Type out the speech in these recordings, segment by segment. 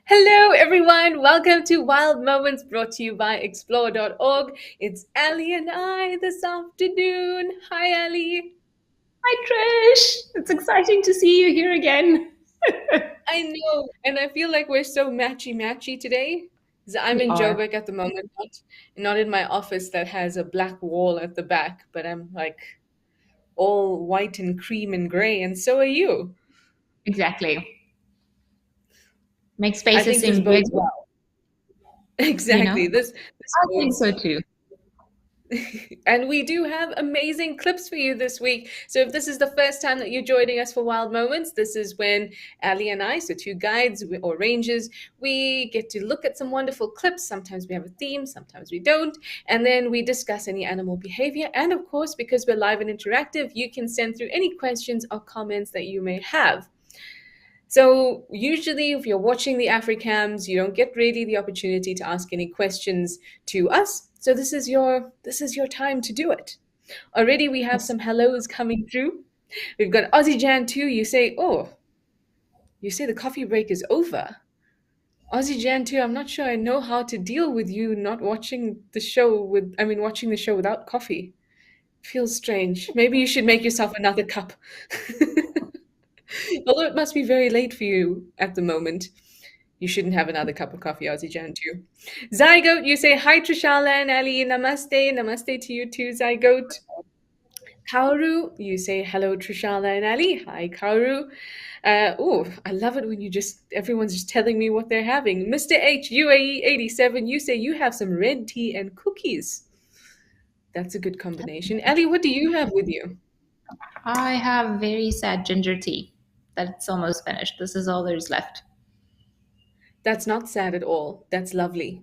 Hello, everyone. Welcome to Wild Moments brought to you by explore.org. It's Ali and I this afternoon. Hi, Ali. Hi, Trish. It's exciting to see you here again. I know, and I feel like we're so matchy today. 'Cause I'm We in are. Joburg at the moment, not in my office that has a black wall at the back, but I'm like all white and cream and gray, and so are you. Exactly. Make I spaces think this seem big, bodes well. Exactly. you know? This I think bodes. so too. And we do have amazing clips for you this week. So if this is the first time that you're joining us for Wild Moments, this is when Ali and I, so two guides or rangers, we get to look at some wonderful clips. Sometimes we have a theme, sometimes we don't. And then we discuss any animal behavior. And of course, because we're live and interactive, you can send through any questions or comments that you may have. So usually if you're watching the Africams, you don't get really the opportunity to ask any questions to us. So this is your time to do it. Already we have Yes. some hellos coming through. We've got Aussie Jan too. You say the coffee break is over. Aussie Jan too, I'm not sure I know how to deal with you not watching the show watching the show without coffee. Feels strange. Maybe you should make yourself another cup. Although it must be very late for you at the moment. You shouldn't have another cup of coffee, Aussie Jan, too. Zygote, you say hi, Trishala and Ali. Namaste. Namaste to you too, Zygote. Kauru, you say hello, Trishala and Ali. Hi, Kauru. I love it when everyone's just telling me what they're having. Mr. H, UAE 87, you say you have some red tea and cookies. That's a good combination. Ali, what do you have with you? I have very sad ginger tea that's almost finished. This is all there's left. That's not sad at all. That's lovely.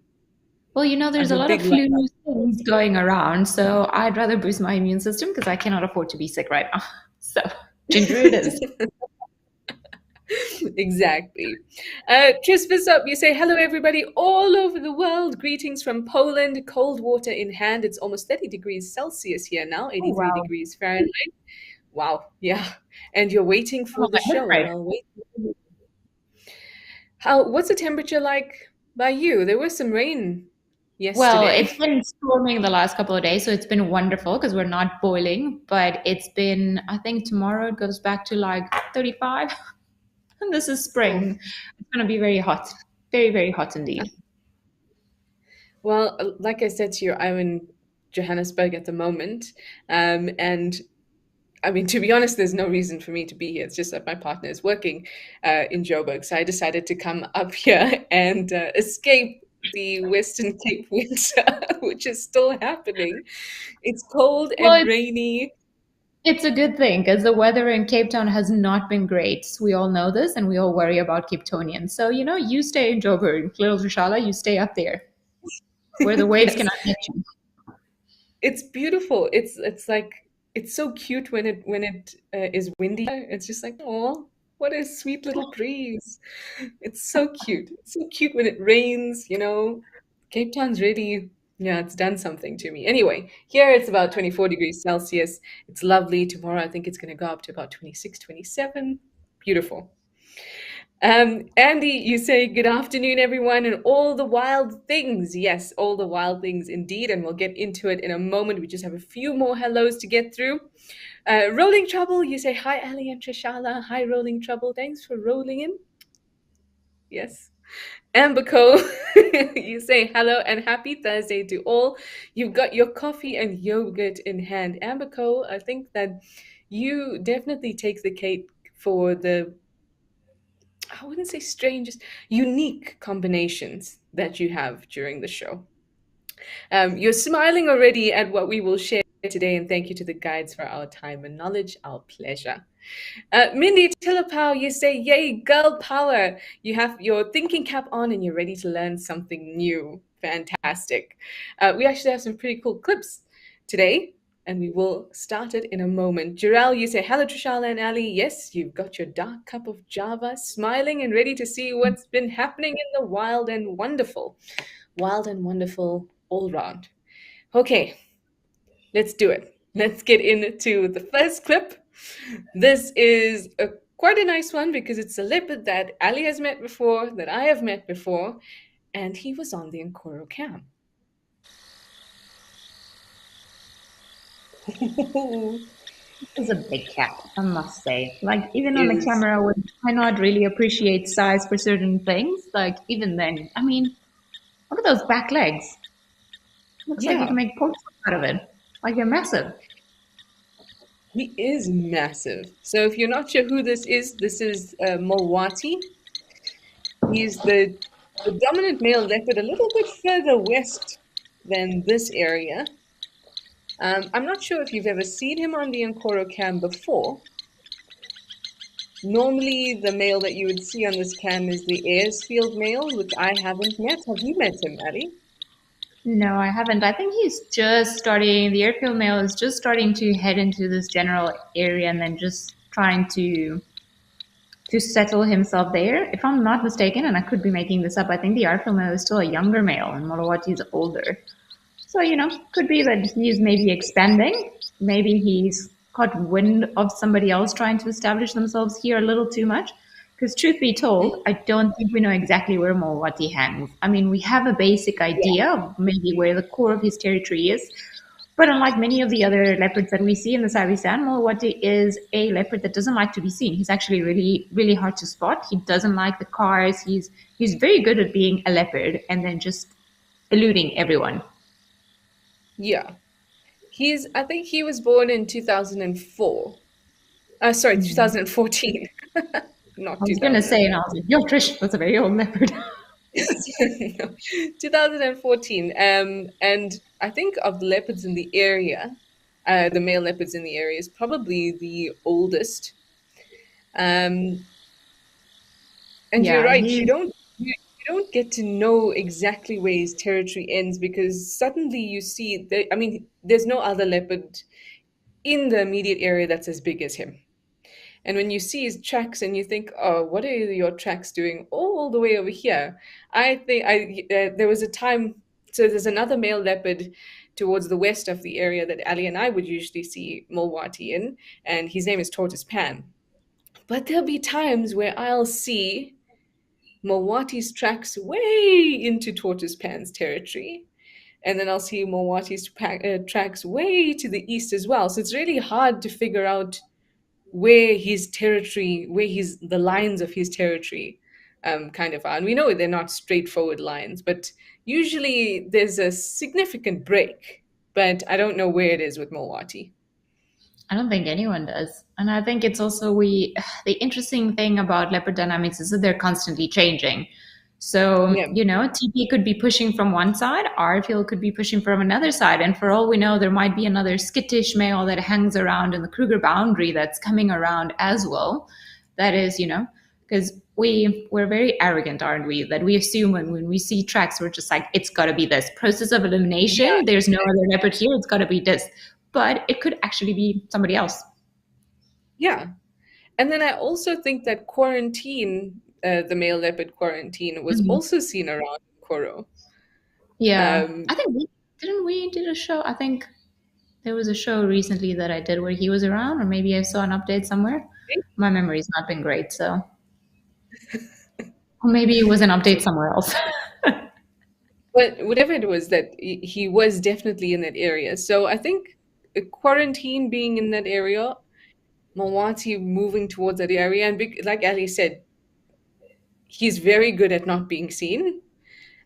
Well, there's I'm a a lot of big lover. flu things going around, so I'd rather boost my immune system because I cannot afford to be sick right now. So, ginger it is. Exactly. Tris up, you say, hello, everybody all over the world. Greetings from Poland. Cold water in hand. It's almost 30 degrees Celsius here now, Oh, 83 wow. degrees Fahrenheit. Wow. Yeah. And you're waiting I'm for on the my hip show. right. Well, wait. What's the temperature like by you? There was some rain Well, it's yesterday. been storming the last couple of days, so it's been wonderful because we're not boiling, but it's been, I think tomorrow it goes back to like 35. And this is Oh, spring. It's going to be very hot. Very, very hot indeed. well, like I said to you, I'm in Johannesburg at the moment. And to be honest, there's no reason for me to be here. It's just that my partner is working in Joburg. So I decided to come up here and escape the Western Cape winter, which is still happening. It's cold Well, and rainy. it's a good thing because the weather in Cape Town has not been great. We all know this and we all worry about Cape Townians. So, you stay in Joburg, little Trishala, you stay up there where the waves Yes, cannot get you. it's beautiful. It's like it's so cute when it is windy. It's just like, oh, what a sweet little breeze. It's so cute. It's so cute when it rains. Cape Town's really, yeah, it's done something to me. Anyway, here it's about 24 degrees Celsius. It's lovely. Tomorrow, I think it's going to go up to about 26, 27. Beautiful. Andy, you say good afternoon, everyone, and all the wild things. Yes, all the wild things indeed, and we'll get into it in a moment. We just have a few more hellos to get through. Rolling Trouble, you say hi, Ali and Trishala. Hi, Rolling Trouble. Thanks for rolling in. Yes. Amberco, you say hello and happy Thursday to all. You've got your coffee and yogurt in hand. Amberco, I think that you definitely take the cake for the, I wouldn't say strangest, unique combinations that you have during the show. You're smiling already at what we will share today, and thank you to the guides for our time and knowledge. Our pleasure. Mindy Tillapow, you say, yay, girl power. You have your thinking cap on and you're ready to learn something new. Fantastic. We actually have some pretty cool clips today, and we will start it in a moment. Jarell, you say, hello, Trishala and Ali. Yes, you've got your dark cup of Java, smiling and ready to see what's been happening in the wild and wonderful. Wild and wonderful all round. Okay, let's do it. Let's get into the first clip. This is a quite a nice one because it's a leopard that Ali has met before, that I have met before, and he was on the Nkoro cam. It's a big cat, I must say. Like, even on the Is camera, when I not really appreciate size for certain things, like, even then, I mean, look at those back legs. Looks like you can yeah, make pork out of it. Like, they're massive. he is massive. So if you're not sure who this is Mulwati. He's the dominant male leopard a little bit further west than this area. I'm not sure if you've ever seen him on the Nkoro cam before. Normally, the male that you would see on this cam is the Airsfield male, which I haven't met. Have you met him, Maddie? No, I haven't. I think he's just starting, the airfield male is just starting to head into this general area and then just trying to settle himself there. If I'm not mistaken, and I could be making this up, I think the airfield male is still a younger male and Molawati is older. So, could be that he's maybe expanding. Maybe he's caught wind of somebody else trying to establish themselves here a little too much. Because, truth be told, I don't think we know exactly where Molwati hangs. I mean, we have a basic Yeah. idea of maybe where the core of his territory is. But unlike many of the other leopards that we see in the Sabi Sand, Molwati is a leopard that doesn't like to be seen. He's actually really, really hard to spot. He doesn't like the cars. He's very good at being a leopard and then just eluding everyone. Yeah. I think he was born in 2004. Sorry, Hmm. 2014, I not was going to say, and I 2004. was like, yo, Trish, that's a very old leopard. No, 2014. And I think of the leopards in the area, the male leopards in the area is probably the oldest. Um, and you're Yeah, right, he's you don't get to know exactly where his territory ends because suddenly you see I mean, there's no other leopard in the immediate area that's as big as him. And when you see his tracks and you think, oh, what are your tracks doing all the way over here? I think there was a time, so there's another male leopard towards the west of the area that Ali and I would usually see Mulwati in, and his name is Tortoise Pan. But there'll be times where I'll see Mulwati's tracks way into Tortoise Pan's territory. And then I'll see Mulwati's tracks way to the east as well. So it's really hard to figure out where the lines of his territory kind of are. And we know they're not straightforward lines, but usually there's a significant break. But I don't know where it is with Mulwati. I don't think anyone does. And I think it's also the interesting thing about leopard dynamics is that they're constantly changing. So, Yeah, TP could be pushing from one side, Arfield could be pushing from another side. And for all we know, there might be another skittish male that hangs around in the Kruger boundary that's coming around as well. That is, because we're very arrogant, aren't we? That we assume when we see tracks, we're just like, it's got to be this process of yeah, elimination. There's no other leopard here. It's got to be this, but it could actually be somebody else. yeah. And then I also think that quarantine, the male leopard quarantine, was Mhm. also seen around Koro. Yeah, Um, I think we did a show. I think there was a show recently that I did where he was around, or maybe I saw an update somewhere. My memory's not been great, so or maybe it was an update somewhere else. but whatever it was, that he was definitely in that area. So I think quarantine being in that area, Mawati moving towards that area, and like Ali said, he's very good at not being seen.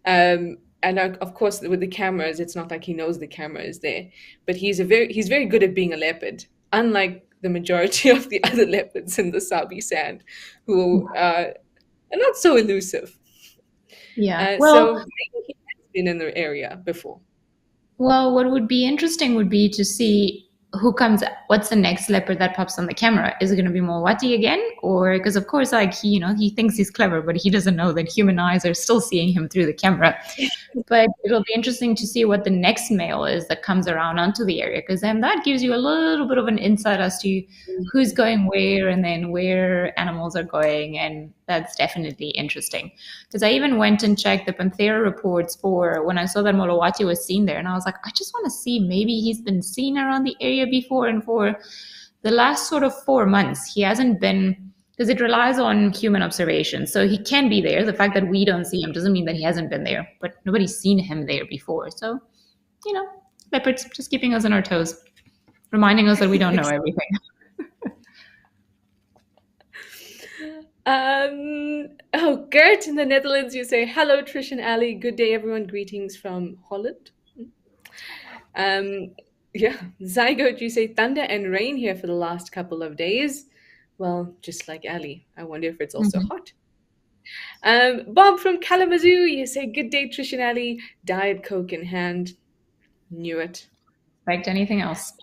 And of course, with the cameras, it's not like he knows the camera is there, but he's very good at being a leopard, unlike the majority of the other leopards in the Sabi Sand, who are not so elusive. Yeah. So maybe he has been in the area before. Well, what would be interesting would be to see what's the next leopard that pops on the camera? Is it going to be Mulwati again? Or, because of course, like, he thinks he's clever, but he doesn't know that human eyes are still seeing him through the camera. But it'll be interesting to see what the next male is that comes around onto the area, because then that gives you a little bit of an insight as to who's going where and then where animals are going. And that's definitely interesting. Because I even went and checked the Panthera reports for when I saw that Molawati was seen there. And I was like, I just want to see maybe he's been seen around the area before. And for the last sort of 4 months, he hasn't been because it relies on human observation. So he can be there. The fact that we don't see him doesn't mean that he hasn't been there, but nobody's seen him there before. So, you know, leopards just keeping us on our toes, reminding us that we don't know everything. Oh, Gert in the Netherlands, you say, hello, Trish and Ali. Good day, everyone. Greetings from Holland. Um, yeah, Zygote, you say, thunder and rain here for the last couple of days. Well, just like Ali. I wonder if it's also Mhm. hot. Bob from Kalamazoo, you say, good day, Trish and Ali. Diet Coke in hand. Knew it. Expect anything else?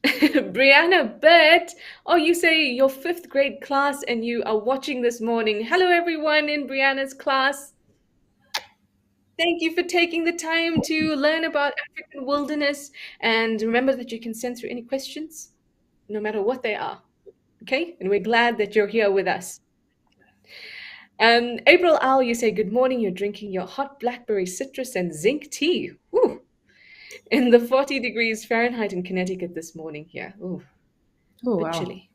Brianna Burt, oh, you say your fifth grade class and you are watching this morning. Hello, everyone in Brianna's class. Thank you for taking the time to learn about African wilderness. And remember that you can send through any questions, no matter what they are. Okay? And we're glad that you're here with us. April Owl, you say, good morning. You're drinking your hot blackberry citrus and zinc tea. Ooh, in the 40 degrees Fahrenheit in Connecticut this morning here. Ooh, Oh, bit wow. chilly.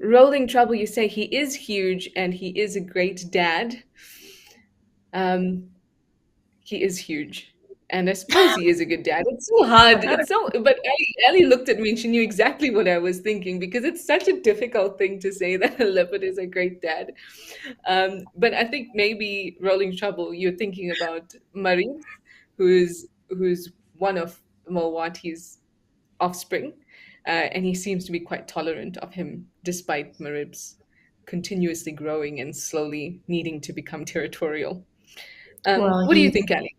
Rolling Trouble, you say he is huge and he is a great dad. Um, he is huge. And I suppose he is a good dad. It's so hard. It's so, but Ellie looked at me and she knew exactly what I was thinking because it's such a difficult thing to say that a leopard is a great dad. But I think maybe Rolling Trouble, you're thinking about Marie, who's one of Mawati's offspring, and he seems to be quite tolerant of him, despite Marib's continuously growing and slowly needing to become territorial. Well, What do you think, Ali?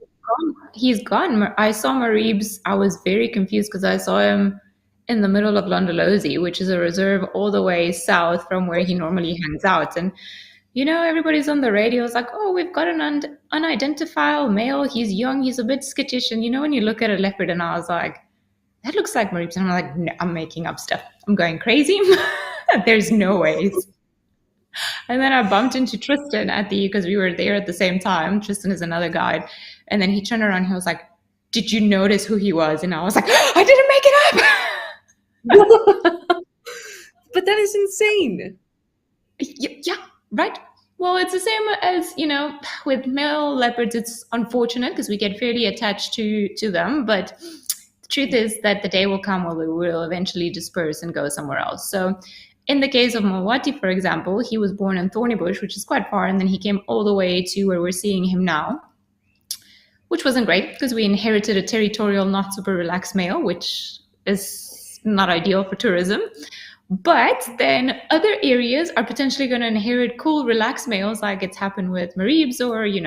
he's gone. I saw Marib's. I was very confused because I saw him in the middle of Londolozi, which is a reserve all the way south from where he normally hangs out. And everybody's on the radio. It's like, oh, we've got an unidentified male. He's young. He's a bit skittish. And when you look at a leopard, and I was like, that looks like Marib's. And I'm like, no, I'm making up stuff. I'm going crazy. There's no ways. And then I bumped into Tristan because we were there at the same time. Tristan is another guide. And then he turned around and he was like, did you notice who he was? And I was like, I didn't make it up. But that is insane. Yeah, right. Well, it's the same as, with male leopards, it's unfortunate because we get fairly attached to them. But the truth is that the day will come where we will eventually disperse and go somewhere else. So in the case of Mawati, for example, he was born in Thornybush, which is quite far. And then he came all the way to where we're seeing him now, which wasn't great because we inherited a territorial, not super relaxed male, which is not ideal for tourism. But then other areas are potentially going to inherit cool, relaxed males, like it's happened with Maribs, or, I don't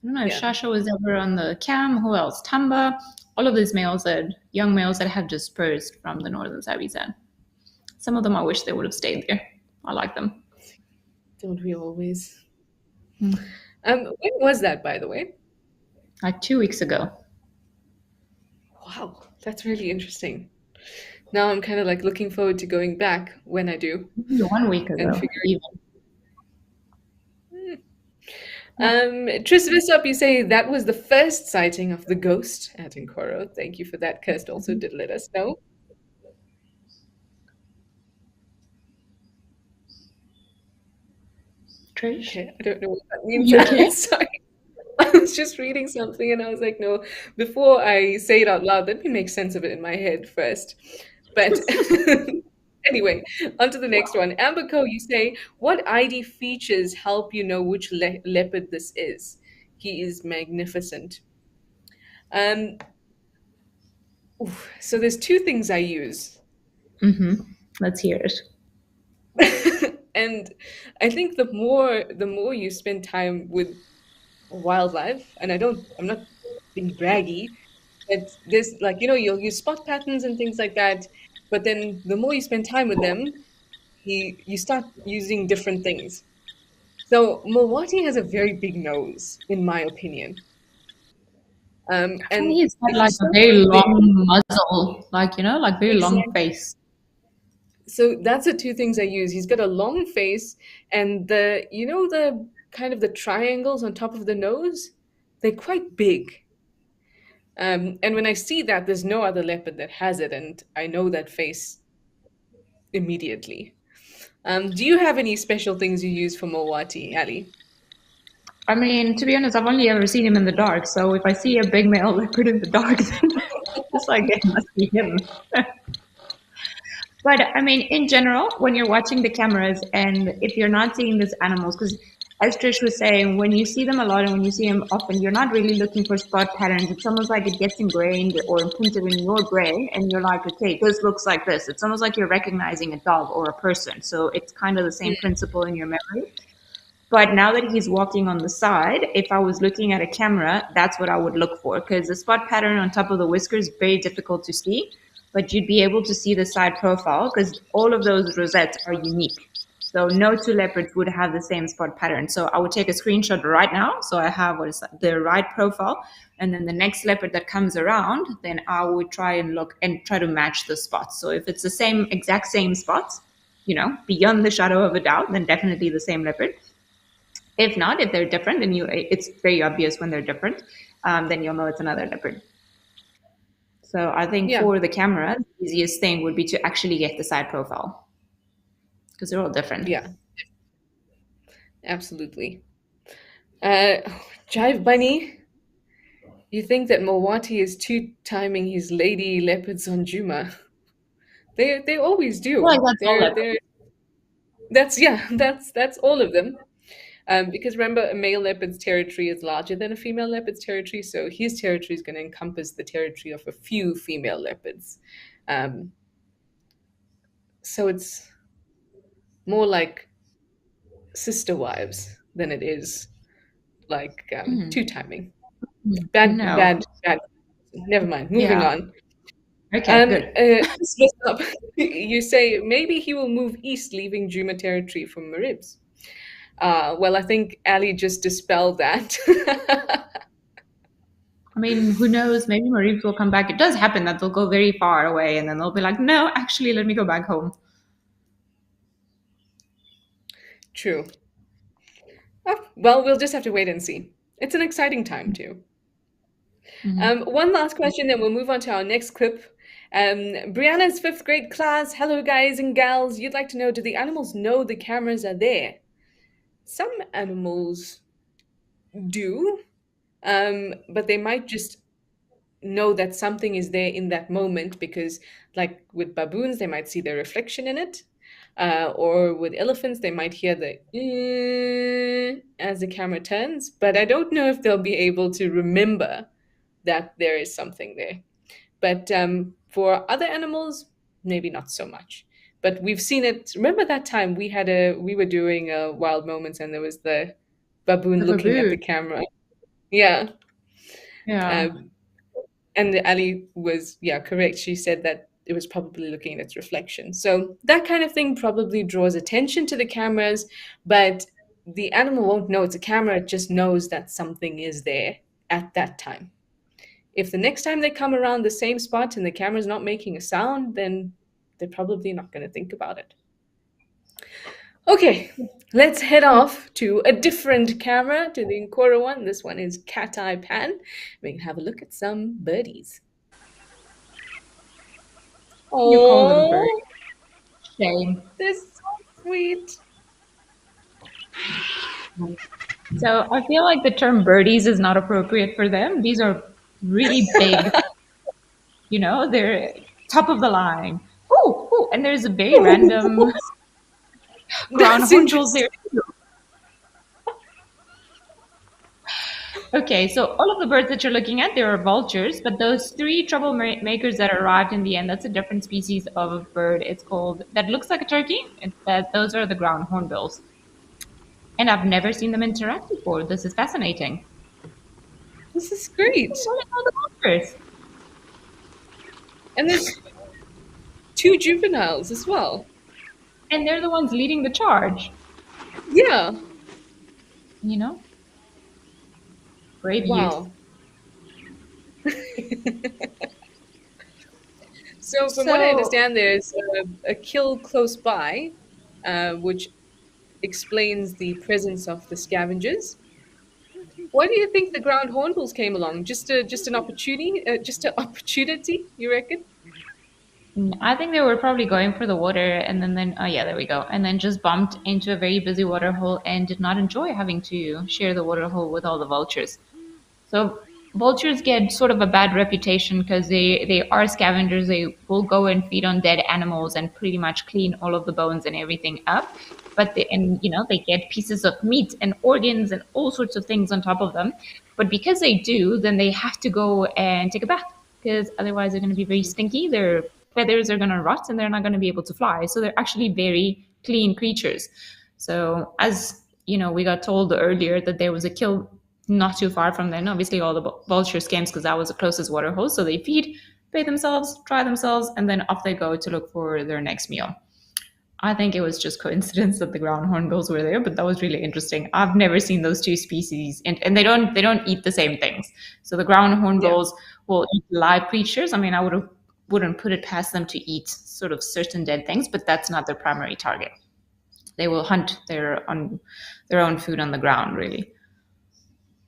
know if Yeah. Shasha was ever on the cam, who else? Tamba, all of these young males that have dispersed from the northern Savisan. Some of them I wish they would have stayed there. I like them. Don't we always? Hmm. When was that, by the way? Like 2 weeks ago. Wow, that's really interesting. Now I'm kind of like looking forward to going back when I do 1 week and ago, figuring. even. Tris Visup, you say that was the first sighting of the ghost at Nkoro. Thank you for that. Kirst also did let us know. Trish? Okay, I don't know what that means. You okay? Sorry. I was just reading something and I was like, no, before I say it out loud, let me make sense of it in my head first. But anyway, on to the next one. Amber Co, you say, what ID features help you know which leopard this is? He is magnificent. Um, so there's two things I use. Mm-hmm. Let's hear it. And I think the more you spend time with wildlife, and I'm not being braggy, but there's like, you'll use spot patterns and things like that, but then the more you spend time with them, you start using different things. So Mawati has a very big nose, in my opinion. I find And he's got like he's a so very big. long muzzle, like very long Exactly. face. So that's the two things I use. He's got a long face, and the kind of the triangles on top of the nose, they're quite big. And when I see that, there's no other leopard that has it, and I know that face immediately. Do you have any special things you use for Mowati, Ali? I mean, to be honest, I've only ever seen him in the dark. So if I see a big male leopard in the dark, then it's like it must be him. But I mean, in general, when you're watching the cameras and if you're not seeing these animals, because as Trish was saying, when you see them a lot and when you see them often, you're not really looking for spot patterns. It's almost like it gets ingrained or imprinted in your brain, and you're like, okay, this looks like this. It's almost like you're recognizing a dog or a person. So it's kind of the same principle in your memory. But now that he's walking on the side, if I was looking at a camera, that's what I would look for because the spot pattern on top of the whiskers is very difficult to see, but you'd be able to see the side profile because all of those rosettes are unique. So no two leopards would have the same spot pattern. So I would take a screenshot right now. So I have what is that, the right profile. And then the next leopard that comes around, then I would try and look and try to match the spots. So if it's the same, exact same spots, beyond the shadow of a doubt, then definitely the same leopard. If not, if they're different, then it's very obvious when they're different. Then you'll know it's another leopard. So I think Yeah, for the camera, the easiest thing would be to actually get the side profile because they're all different. yeah, absolutely. Uh, Jive Bunny, you think that Mowati is two timing his lady leopards on Juma? They always Well, do. that's all leopard. That's yeah, that's all of them. Because remember, a male leopard's territory is larger than a female leopard's territory, so his territory is going to encompass the territory of a few female leopards. Um, so it's more like sister wives than it is like two timing. Bad, No. bad, bad. Never mind. Moving Yeah. on. Okay, good. Split up. You say maybe he will move east, leaving Juma territory from Maribs. Well, I think Ali just dispelled that. I mean, who knows? Maybe Marines will come back. It does happen that they'll go very far away and then they'll be like, no, actually, let me go back home. True. Oh, well, we'll just have to wait and see. It's an exciting time too. One last question, then we'll move on to our next clip. Brianna's fifth grade class. Hello, guys and gals. You'd like to know, do the animals know the cameras are there? Some animals do, but they might just know that something is there in that moment because, like with baboons, they might see their reflection in it. Or with elephants, they might hear the as the camera turns, but I don't know if they'll be able to remember that there is something there. But for other animals, maybe not so much. But we've seen it. Remember that time we were doing wild moments, and there was the baboon The looking at the baboon. camera. Yeah, Yeah. um, and Ali was correct. She said that it was probably looking at its reflection. So that kind of thing probably draws attention to the cameras, but the animal won't know it's a camera. It just knows that something is there at that time. If the next time they come around the same spot and the camera's not making a sound, then they're probably not going to think about it. Okay, let's head off to a different camera, to the Ancora one. This one is Katmai Pan. We can have a look at some birdies. You call them birds. Oh, Shame. they're so sweet. So I feel like the term birdies is not appropriate for them. These are really big, they're top of the line. Oh, and there's a very random ground That's hornbills interesting. there. Okay, so all of the birds that you're looking at, there are vultures, but those three troublemakers that arrived in the end, that's a different species of bird. It's called, that looks like a turkey. Those are the ground hornbills. And I've never seen them interact before. This is fascinating. This is great. What are all the vultures? And there's two juveniles as well. And they're the ones leading the charge, Yeah. you know? Brave youth. Wow. So, from what I So understand, there's a kill close by, which explains the presence of the scavengers. Why do you think the ground hornbills came along? Just an opportunity, you reckon? I think they were probably going for the water, and then oh yeah, there we go, and then just bumped into a very busy water hole and did not enjoy having to share the water hole with all the vultures. So vultures get sort of a bad reputation because they are scavengers. They will go and feed on dead animals and pretty much clean all of the bones and everything up. But they get pieces of meat and organs and all sorts of things on top of them. But because they do, then they have to go and take a bath because otherwise they're going to be very stinky. Their feathers are going to rot and they're not going to be able to fly. So they're actually very clean creatures. So as we got told earlier that there was a kill not too far from there. And obviously, all the vultures came because that was the closest water hole. So they feed, bathe themselves, dry themselves, and then off they go to look for their next meal. I think it was just coincidence that the ground hornbills were there, but that was really interesting. I've never seen those two species, and they don't eat the same things. So the ground Yeah. hornbills will eat live creatures. I mean, wouldn't put it past them to eat sort of certain dead things, but that's not their primary target. They will hunt their own food on the ground, really.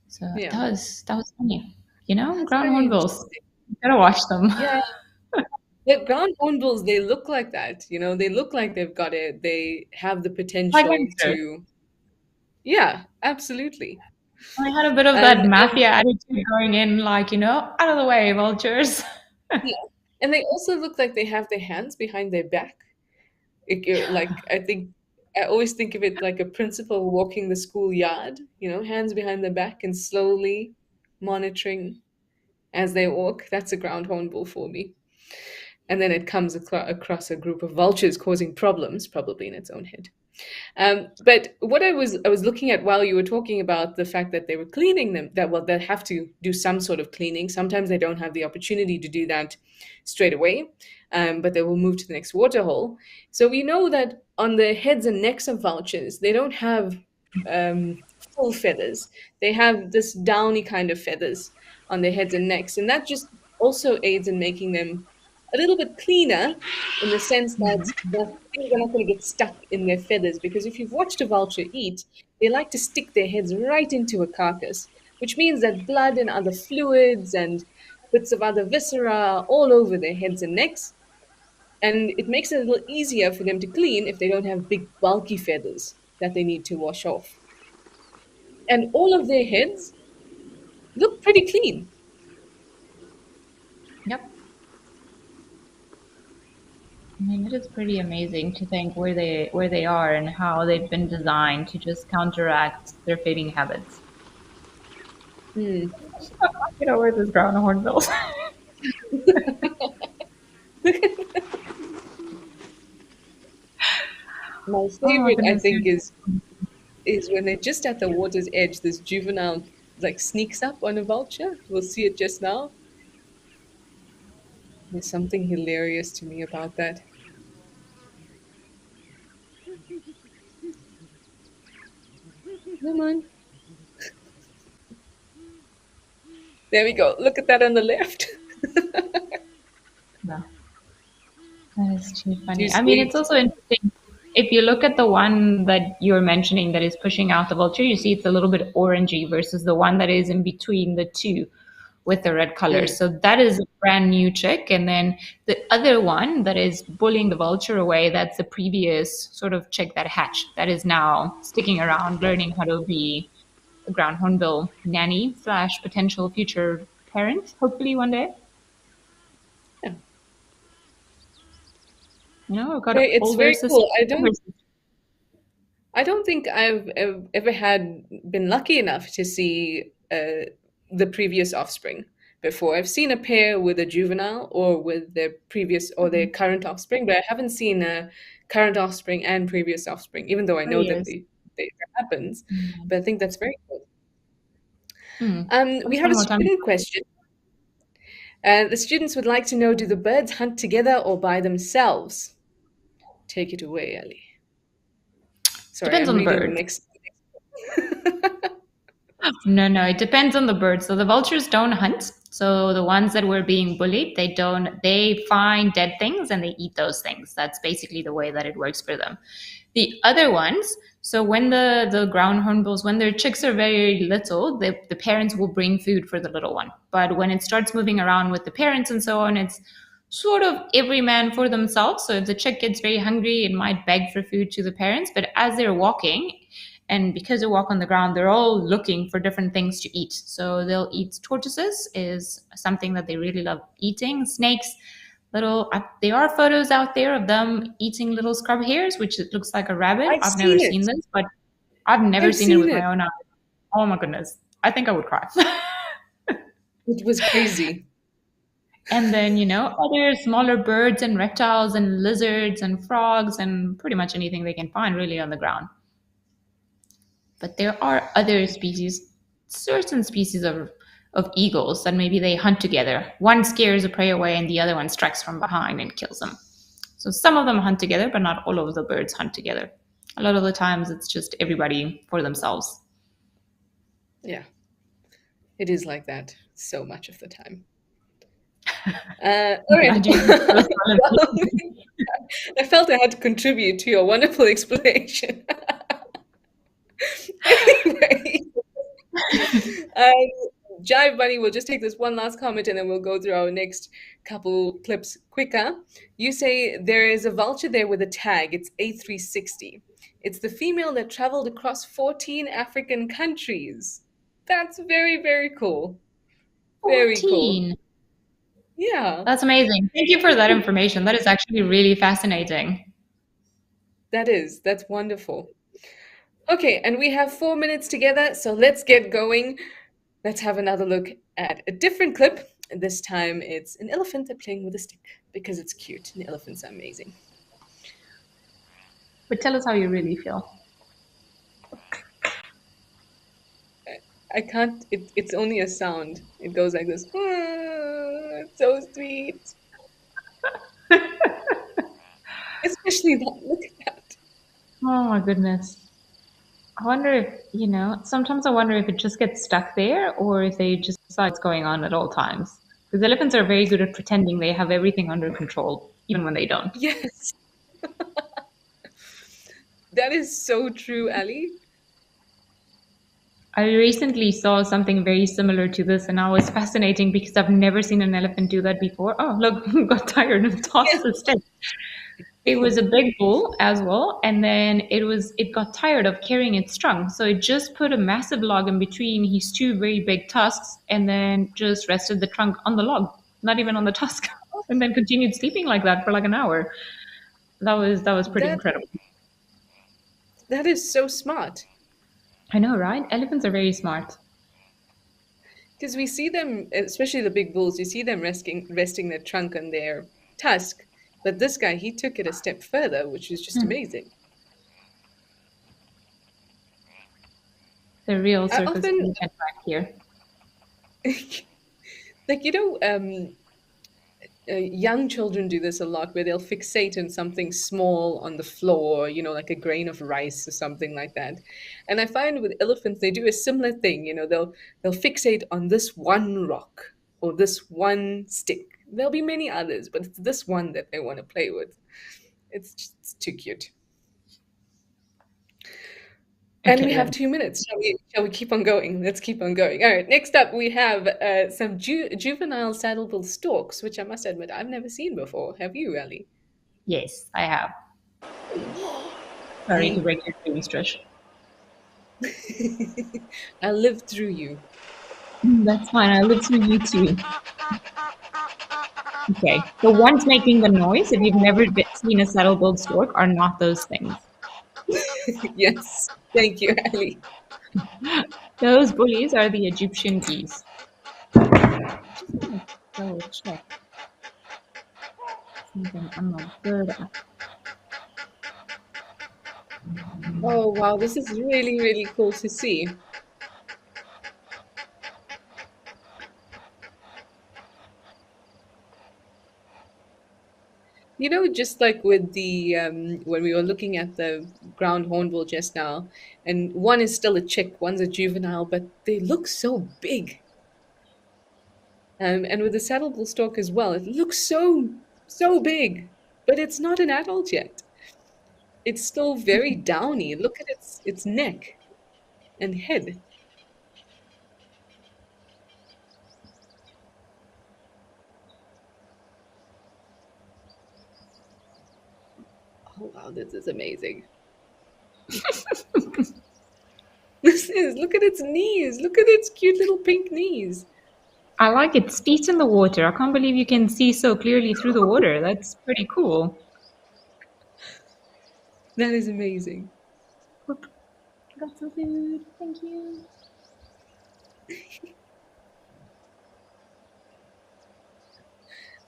So Yeah. that was funny. That's Ground very hornbills. interesting. You gotta watch them. Yeah. The ground hornbills, they look like that, they look like they have the Like potential gangsters. to, yeah, absolutely. I had a bit of that And mafia attitude going in, like, out of the way, vultures. yeah, and they also look like they have their hands behind their back. Like I always think of it like a principal walking the schoolyard, hands behind their back and slowly monitoring as they walk. That's a ground hornbill for me. And then it comes across a group of vultures causing problems, probably in its own head. But what I was looking at while you were talking about the fact that they were cleaning them, that well, they have to do some sort of cleaning. Sometimes they don't have the opportunity to do that straight away, but they will move to the next water hole. So we know that on the heads and necks of vultures, they don't have full feathers. They have this downy kind of feathers on their heads and necks, and that just also aids in making them a little bit cleaner in the sense that the things are not going to get stuck in their feathers. Because if you've watched a vulture eat, they like to stick their heads right into a carcass, which means that blood and other fluids and bits of other viscera are all over their heads and necks. And it makes it a little easier for them to clean if they don't have big, bulky feathers that they need to wash off. And all of their heads look pretty clean. Yep. I mean, it is pretty amazing to think where they are and how they've been designed to just counteract their feeding habits. Hmm. Where this ground hornbills. My Oh favorite, I goodness. think, is when they're just at the water's edge, this juvenile like sneaks up on a vulture. We'll see it just now. There's something hilarious to me about that. Come on. There we go. Look at that on the left. Yeah, that is too Too funny. I mean, it's sweet. also interesting. If you look at the one that you're mentioning that is pushing out the vulture, you see it's a little bit orangey versus the one that is in between the two with the red color. Mm. So that is a brand new chick. And then the other one that is bullying the vulture away, that's the previous sort of chick that hatched that is now sticking around, learning how to be a ground hornbill nanny slash potential future parent, hopefully one day. Yeah. I've got an It's older very sister. cool. I don't think I've ever had been lucky enough to see the previous offspring before. I've seen a pair with a juvenile or with their previous or their current offspring, but I haven't seen a current offspring and previous offspring, even though I For know that years. that happens. But I think that's very cool. Gotta We have spend a more time. student question. The students would like to know, do the birds hunt together or by themselves? Take it away, Ellie. Sorry, Depends I'm on the reading the bird. next. No, no, it depends on the bird. So the vultures don't hunt. So the ones that were being bullied, they find dead things and they eat those things. That's basically the way that it works for them. The other ones, so when the ground hornbills, when their chicks are very little, the parents will bring food for the little one. But when it starts moving around with the parents and so on, it's sort of every man for themselves. So if the chick gets very hungry, it might beg for food to the parents. But as they're walking, and because they walk on the ground, they're all looking for different things to eat. So they'll eat tortoises, is something that they really love eating. Snakes, little. There are photos out there of them eating little scrub hairs, which it looks like a rabbit. I've I've never seen seen it. this, but I've never I've seen it seen with it. my own eyes. Oh my goodness. I think I would cry. It was crazy. And then, other smaller birds and reptiles and lizards and frogs and pretty much anything they can find really on the ground. But there are other species, certain species of eagles that maybe they hunt together. One scares a prey away and the other one strikes from behind and kills them. So some of them hunt together, but not all of the birds hunt together. A lot of the times it's just everybody for themselves. Yeah, it is like that so much of the time. All right. Glad you Well, I felt I had to contribute to your wonderful explanation. Anyway, Jive Bunny, we'll just take this one last comment and then we'll go through our next couple clips quicker. You say there is a vulture there with a tag. It's A360. It's the female that traveled across 14 African countries. That's very, very cool. Very cool. 14. Yeah, That's amazing. Thank you for that information. That is actually really fascinating. that's wonderful. Okay, and we have 4 minutes together, so let's get going. Let's have another look at a different clip. This time it's an elephant playing with a stick because it's cute and elephants are amazing. But tell us how you really feel. I can't, it's only a sound. It goes like this. It's so sweet. Especially that. Look at that. Oh my goodness. I wonder if, sometimes I wonder if it just gets stuck there or if they just decide what's going on at all times. Because elephants are very good at pretending they have everything under control, even when they don't. Yes, that is so true, Ali. I recently saw something very similar to this, and I was fascinating because I've never seen an elephant do that before. Oh, look, got tired and tossed the stick. It was a big bull as well, and then it got tired of carrying its trunk, so it just put a massive log in between his two very big tusks, and then just rested the trunk on the log, not even on the tusk, and then continued sleeping like that for like an hour. That was pretty That incredible. that is so smart I know, right? Elephants are very smart. because we see them, especially the big bulls. You see them resting their trunk on their tusk, but this guy he took it a step further, which is just amazing. The real I circus often agent back here. like young children do this a lot where they'll fixate on something small on the floor, like a grain of rice or something like that. And I find with elephants they do a similar thing. They'll fixate on this one rock or this one stick. There'll be many others, but it's this one that they want to play with. It's too cute. And we Okay, have 2 minutes. Shall we keep on going? Let's keep on going. All right. Next up, we have some juvenile saddle-bull storks, which I must admit I've never seen before. Have you, Ali? yes, I have. Sorry to break your dreams, Trish. I lived through you. That's fine. I live through you too. Okay. The ones making the noise, if you've never seen a saddle-billed stork, are not those things. Yes. Thank you, Ali. Those bullies are the Egyptian geese. Just want to double check something I'm not good at. Oh, wow. This is really, really cool to see. Just like with the when we were looking at the ground hornbill just now, and one is still a chick, one's a juvenile, but they look so big. And with the saddle stork as well, it looks so big, but it's not an adult yet. It's still very downy. Look at its neck and head. Oh wow, this is amazing. Look at its knees. Look at its cute little pink knees. I like its feet in the water. I can't believe you can see so clearly through the water. That's pretty cool. That is amazing. Oop, I got some food. Thank you.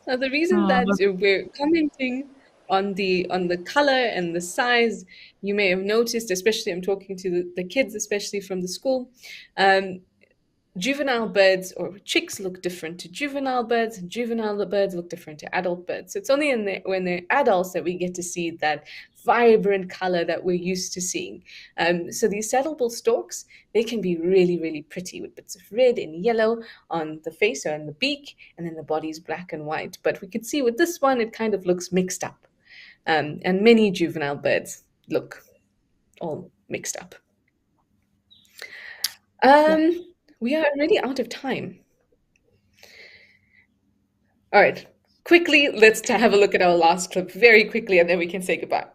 Now, the reason Oh, that look. we're commenting on the color and the size, you may have noticed, especially I'm talking to the kids, especially from the school. Um, Juvenile birds or chicks look different to juvenile birds, and juvenile birds look different to adult birds. So it's only when they're adults that we get to see that vibrant color that we're used to seeing. So these saddleball storks, they can be really, really pretty with bits of red and yellow on the face or on the beak, and then the body's black and white. But we can see with this one, it kind of looks mixed up. And many juvenile birds look all mixed up. Yeah. We are already out of time. All right, quickly, let's have a look at our last clip very quickly, and then we can say goodbye.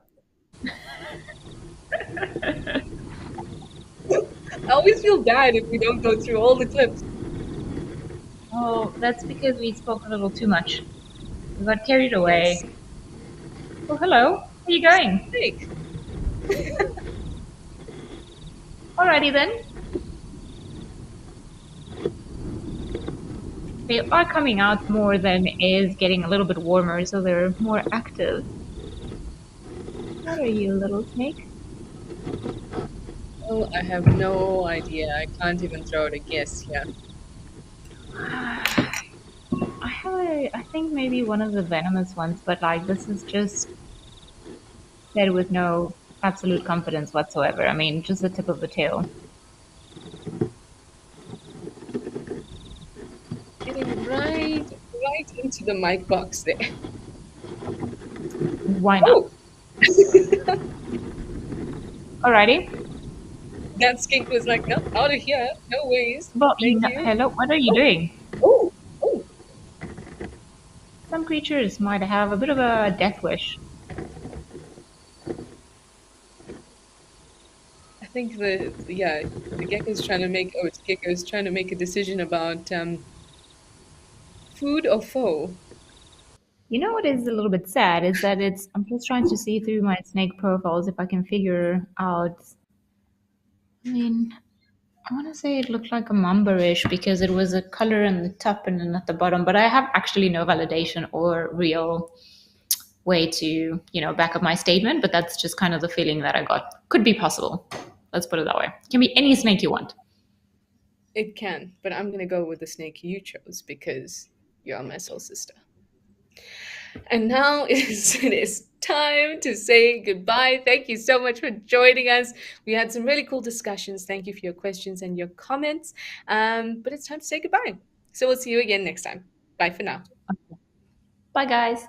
I always feel bad if we don't go through all the clips. Oh, that's because we spoke a little too much. We got carried away. Yes. Oh, hello. Where are you going? Snake. Alrighty then. They are coming out more than it is getting a little bit warmer, so they're more active. What are you, little snake? Oh, I have no idea. I can't even throw out a guess here. I think maybe one of the venomous ones, but like this is just said with no absolute confidence whatsoever. I mean, just the tip of the tail. Getting right into the mic box there. Why not? Oh, Alrighty. that skink was like, no, out of here. No ways. Well, Thank you. hello, what are you doing? Oh, oh. Some creatures might have a bit of a death wish. I think the gecko's trying to make, oh, it's gecko's trying to make a decision about food or foe. You know what is a little bit sad is that I'm just trying to see through my snake profiles if I can figure out. I mean, I want to say it looked like a mumberish because it was a color in the top and then at the bottom, but I have actually no validation or real way to, back up my statement, but that's just kind of the feeling that I got. Could be possible. Let's put it that way. Can be any snake you want. It can, but I'm going to go with the snake you chose because you're my soul sister. And now it is time to say goodbye. Thank you so much for joining us. We had some really cool discussions. Thank you for your questions and your comments. But it's time to say goodbye. So we'll see you again next time. Bye for now. Bye, guys.